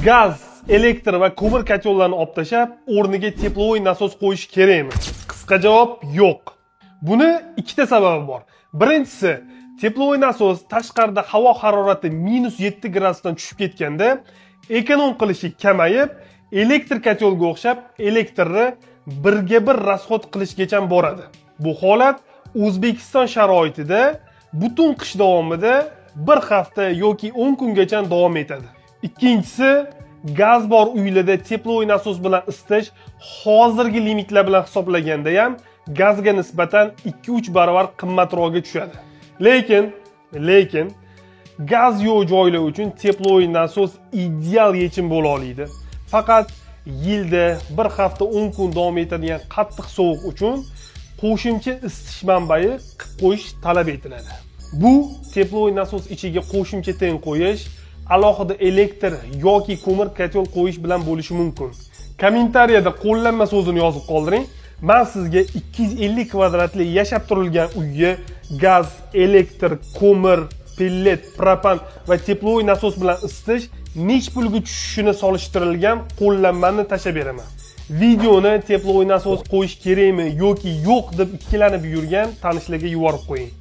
Gaz, elektr va ko'mir kotellarni olib tashlab, o'rniga teplovoy nasos qo'yish kerakmi? Qisqa javob yo'q. Buni ikkita sababi bor. Birinchisi, teplovoy nasos tashqarida havo harorati -7 gradusdan tushib ketganda ekonom qilishi kamayib, elektr kotelga o'xshab elektrni birga bir rasxod qilishgacha boradi. Bu holat O'zbekiston sharoitida butun qish davomida bir hafta yoki 10 kungacha davom etadi. Ikkinchisi, gaz bor uylarda teplovoy nasos bilan isitish hozirgi limitlar bilan hisoblaganda ham gazga nisbatan 2-3 barobar qimmatroqga tushadi. Lekin gaz yo'q joylar uchun teplovoy nasos ideal yechim bo'la oladi. Faqat yilda bir hafta 10 kun davom etadigan qattiq sovuq uchun qo'shimcha isitish manbai qilib qo'yish talab etiladi. Bu teplovoy nasos ichiga qo'shimcha ten qo'yish, alohida elektr yoki ko'mir kotel qo'yish bilan bo'lishi mumkin. Kommentariyada qo'llanma so'zini yozib qoldiring. Men sizga 250 kvadratli yashab turilgan uyga gaz, elektr, ko'mir, pellet, propan va teplovoy nasos bilan isitish nech pulga tushishini solishtirilgan qo'llanmani tashlab beraman. Videoni teplovoy nasos qo'yish kerakmi yoki yo'q deb ikkilanib yurgan tanishlarga yuborib qo'ying.